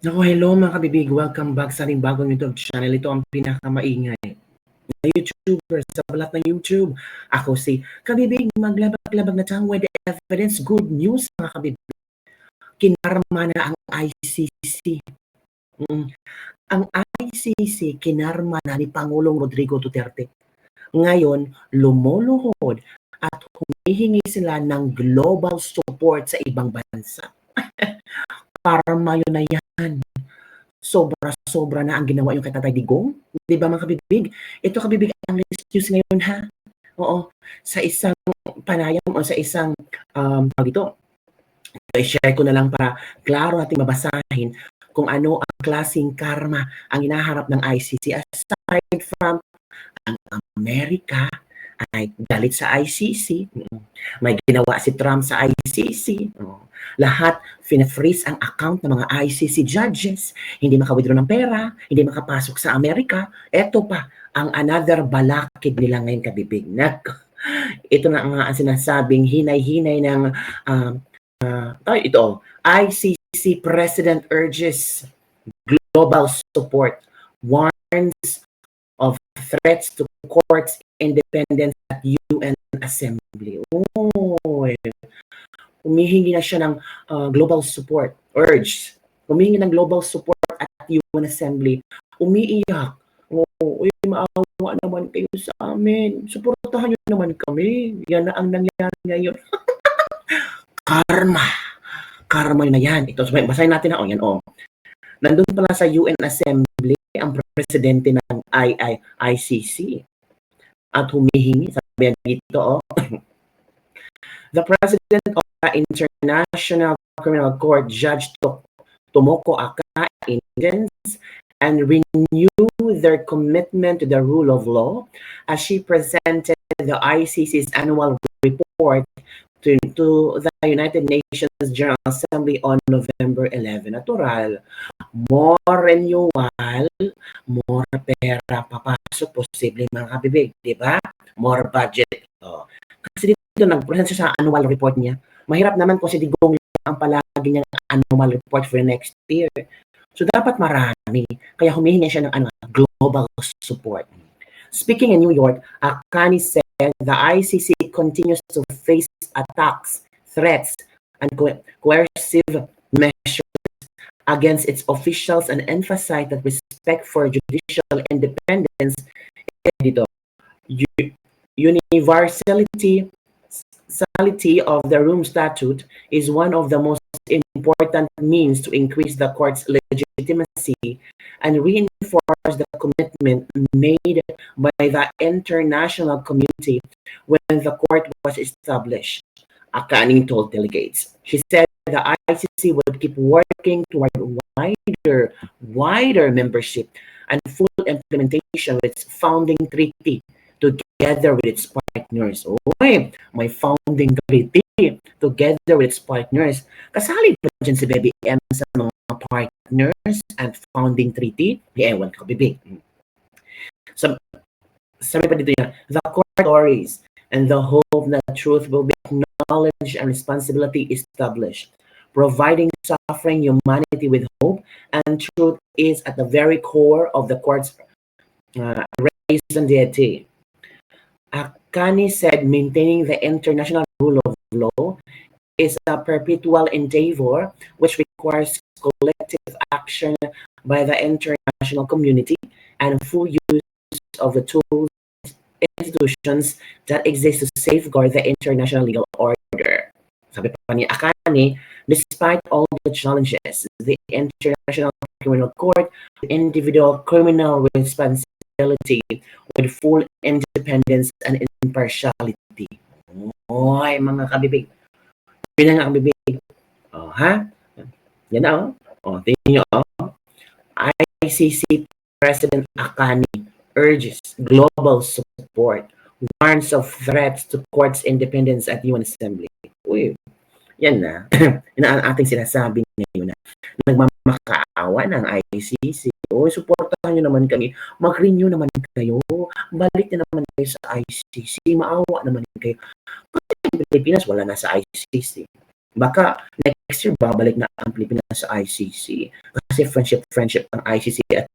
Naku, hello mga kabibig. Welcome back sa ating bagong YouTube channel. Ito ang pinakamaingay na YouTuber sa balat ng YouTube. Ako si Kabibig, maglabag-labag na tang with evidence. Good news mga kabibig. Kinarma na ang ICC. Ang ICC kinarma na ni Pangulong Rodrigo Duterte. Ngayon, lumuluhod at humihingi sila ng global support sa ibang bansa. Karma yun na yan. Sobra-sobra na ang ginawa yung kay Tatay Digong, 'di ba mga kabibig? Ito kabibig ang latest news ngayon ha. Oo, sa isang panayam o sa isang, tawag dito, i-share ko na lang para klaro nating mabasahin kung ano ang klaseng karma ang hinaharap ng ICC. Aside from ang Amerika ay galit sa ICC, may ginawa si Trump sa ICC, lahat fina-freeze ang account ng mga ICC judges, hindi maka-withdraw ng pera, hindi makapasok sa Amerika. Eto pa ang another balakid nila ngayon kabibig. Ito na ang sinasabing hinay-hinay ng ito, ICC President urges global support, warns of threats to courts independence at UN Assembly. Humihingi na siya ng global support, humihingi ng global support at UN Assembly. Umiiyak. Uy, maawa naman kayo sa amin. Suportahan niyo naman kami. Yan na ang nangyari ngayon. Karma na yan. Ito, basahin natin na. Yan, Nandun pala sa UN Assembly ang presidente ng ICC at humihingi, sabi dito, the president of the International Criminal Court, Judge Tomoko Aka-Ingens, and renew their commitment to the rule of law as she presented the ICC's annual report to the United Nations General Assembly on November 11. Natural, more renewal, more pera papasok, posible mga kabibig, di ba? More budget. Kasi dito nag-present siya sa annual report niya. Mahirap naman kung si Digong ang palagi niyang annual report for next year. So dapat marami. Kaya humihingi siya ng global support. Speaking in New York, Akani said the ICC continues to face attacks, threats, and coercive measures against its officials and emphasized that respect for judicial independence, universality of the Rome Statute is one of the most important means to increase the court's legitimacy and reinforce the commitment made by the international community when the court was established, Akani told delegates. She said the ICC would keep working toward wider membership and full implementation of its founding treaty together with its partners. May founding treaty together with its partners. Kasali ba dyan si Baby M sa mga partners and founding treaty? Ewan ko, bibig. Sabi pa dito yan, the court stories and the hope that truth will be acknowledged and responsibility established. Providing suffering humanity with hope and truth is at the very core of the court's raison d'etre. Akani said maintaining the international rule of law is a perpetual endeavor which requires collective action by the international community and full use of the tools institutions that exist to safeguard the international legal order. Sabi pa ni Akani, despite all the challenges, the International Criminal Court, individual criminal responsibility with full independence and impartiality. Mga kabibig. Yun nga kabibig. Yan na, tingnan nyo, ICC President Akani urges global support, warns of threats to court's independence at UN Assembly. Yan na. Yan ang ating sinasabi ngayon na nagmamakaawa ng ICC. Suportahan nyo naman kami. Mag-renew naman kayo. Balik na naman kayo sa ICC. Maawa naman kayo. Kasi ang Pilipinas wala na sa ICC. Baka next year babalik na ang Pilipinas sa ICC. kasi friendship ang ICC at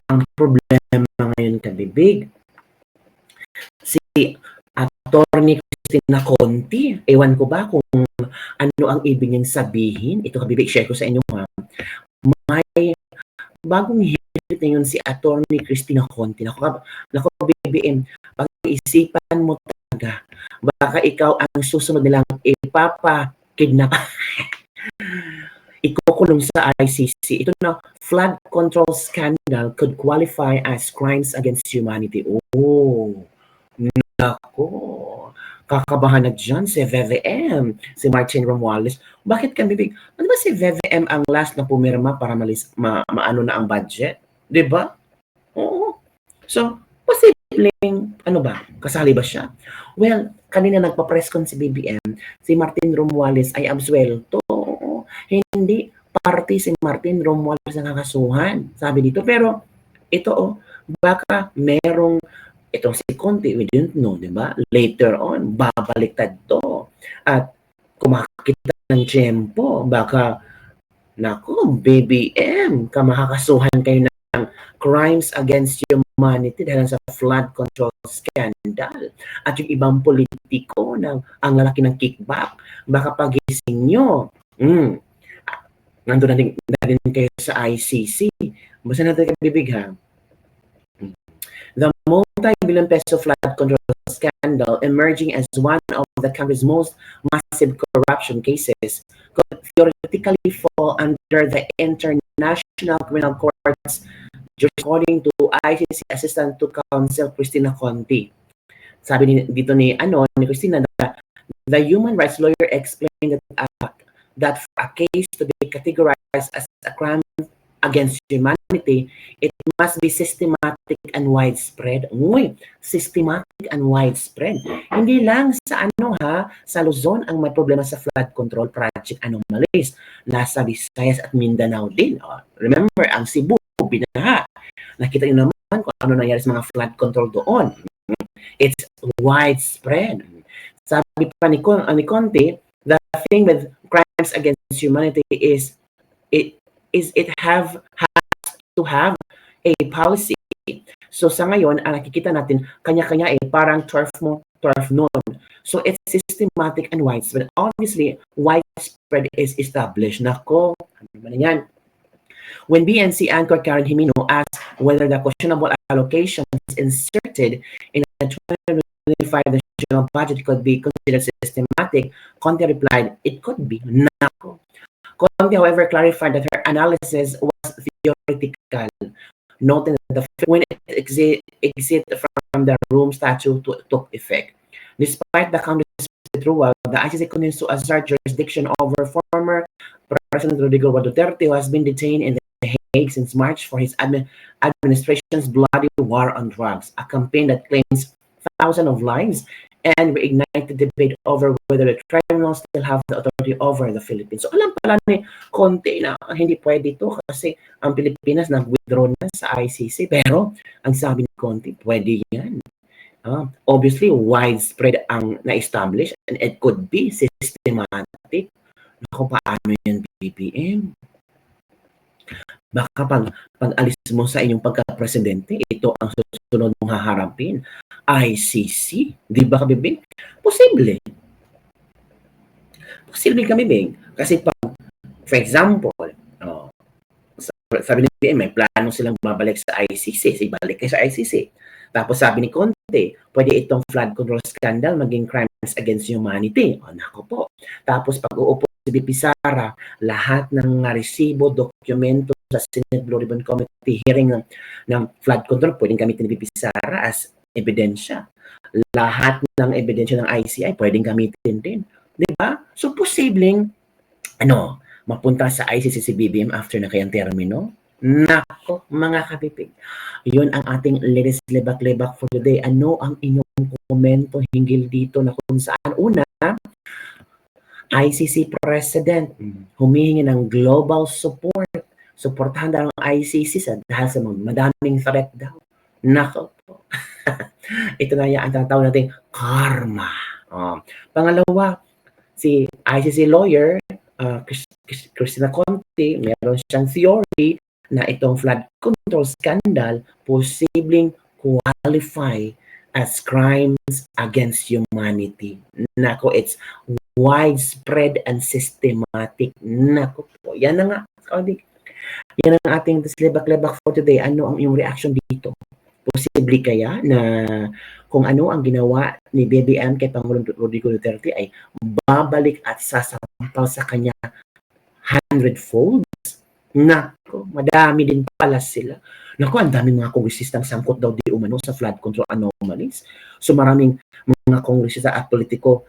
ang problema ngayon kabibig. Si Attorney Cristina Conti, ewan ko ba kung ano ang ibig niyang sabihin. Ito kabibig, share ko sa inyo ha. May bagong hirit na yun si Attorney Cristina Conti. Naku BBM, pag-iisipan mo talaga. Baka ikaw ang susunod nilang ipapa-kidnap. Ikukulong sa ICC. Ito na, flood control scandal could qualify as crimes against humanity. Oh, nako. Kakabahan na dyan si VVM, si Martin Romualdez. Bakit kami ano ba si VVM ang last na pumirma para maano na ang budget? Diba? Oo. So, posibleng, ano ba, kasali ba siya? Well, kanina nagpa-press con si BBM, si Martin Romualdez ay absuelto. Hindi party si Martin Romualdez na kakasuhan, sabi dito. Pero, ito baka merong, itong si Conti, we didn't know, di ba? Later on, babaliktad to. At kumakita ng tiyempo, baka, naku, BBM, makakasuhan kayo ng crimes against humanity dahil sa flood control scandal. At yung ibang politiko ng ang lalaki ng kickback, baka pagising nyo, nandun na din kayo sa ICC. Basta natin kabibig ha. The multi-billion peso flood control scandal emerging as one of the country's most massive corruption cases could theoretically fall under the International Criminal Court's according to ICC Assistant to Counsel Cristina Conti. Sabi dito ni Cristina, the human rights lawyer explained that for a case to be categorized as a crime against humanity, it must be systematic and widespread. Systematic and widespread. Hindi lang sa sa Luzon ang may problema sa flood control project anomalies. Nasa Visayas at Mindanao din. Remember, ang Cebu, binaha. Nakita niyo naman kung ano nangyari sa mga flood control doon. It's widespread. Sabi pa ni Conti, the thing with crimes against humanity is it has to have a policy. So sa ngayon, ang nakikita natin, kanya-kanya parang turf mo, turf nun. So it's systematic and widespread. Obviously, widespread is established. Nako, ano naman yan? When BNC anchor Karen Jimeno asked whether the questionable allocations inserted in the 2025 national budget could be considered systematic, Conti replied, it could be. Nako. Conti, however, clarified that her analysis was theoretical, noting that when it exit from the room statute took effect. Despite the country's withdrawal, the ICC continues to assert jurisdiction over former President Rodrigo Duterte, who has been detained in The Hague since March for his administration's bloody war on drugs, a campaign that claims thousands of lives and reignited debate over whether the tribunal still have the authority over the Philippines. So alam pala ni Conti na hindi pwede ito kasi ang Pilipinas nag-withdraw na sa ICC, pero ang sabi ni Conti, pwede yan. Obviously, widespread ang na-establish and it could be systematic. Naku, paano yan, BBM? Baka pag alis mo sa inyong pagka-presidente, ito ang susunod mong haharapin. ICC? Di ba, kabibig? Posible. Posible, kabibig. Kasi for example, sabi ni BBM, may plano silang bumabalik sa ICC. Ibalik kayo sa ICC. Tapos sabi ni Conte, pwede itong flood control scandal maging crimes against humanity. Nako po. Tapos pag uupo si BP Sara, lahat ng resibo, dokumento sa Senate Blue Ribbon Committee hearing ng flood control, pwedeng gamitin ni BP Sara as ebidensya. Lahat ng ebidensya ng ICI, pwedeng gamitin din. Diba? So, posibleng, mapunta sa ICC si BBM after na kayang termino. Nako, mga kapipig. Yun ang ating latest lebak-lebak for today. Ano ang inyong komento hinggil dito na kung saan? Una, ICC President humihingi ng global support. Suportahan daw ang ICC dahil sa madaming threat daw. Nako po. Ito na yan ang tatawag natin karma. Pangalawa, si ICC lawyer Cristina Conte, meron siyang theory na itong flood control scandal posibleng qualify as crimes against humanity. Nako, it's widespread and systematic. Nako po, yan na nga. Yan ang ating Lepak-Lepak for today. Ano ang iyong reaction dito? Posible kaya na kung ano ang ginawa ni BBM kay Pangulong Rodrigo Duterte ay babalik at sasampal sa kanya 100-fold? Nako, madami din pala sila. Nako, ang daming mga kongresistang sangkot daw di umano sa flood control anomalies. So maraming mga kongresista at politiko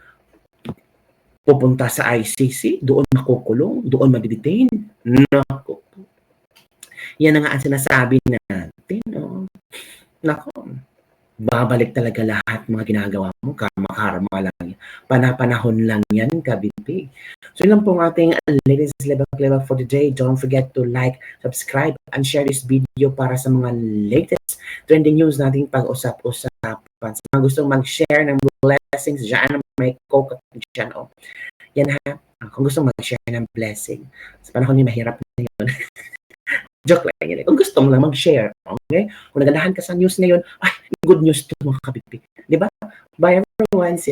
pupunta sa ICC, doon makukulong, doon madidetain. Nako, yan na nga ang sinasabi natin. No? Nako, babalik talaga lahat mga ginagawa mo, karma lang yan. Panahon lang yan, kabibig. So yun lang po ang ating latest Lepak-Lepak for today. Don't forget to like, subscribe, and share this video para sa mga latest trending news nating pag-usap-usapan. Sa mga gustong mag-share ng blessings, dyan may coke dyan. Oh. Yan ha, kung gustong mag-share ng blessing. Sa panahon niyo mahirap na yun. Joke lang yan. Kung gusto mo lang mag-share, okay? Kung nagandahan ka sa news ngayon, ay, good news to mga kabibig. Di ba? Bye everyone.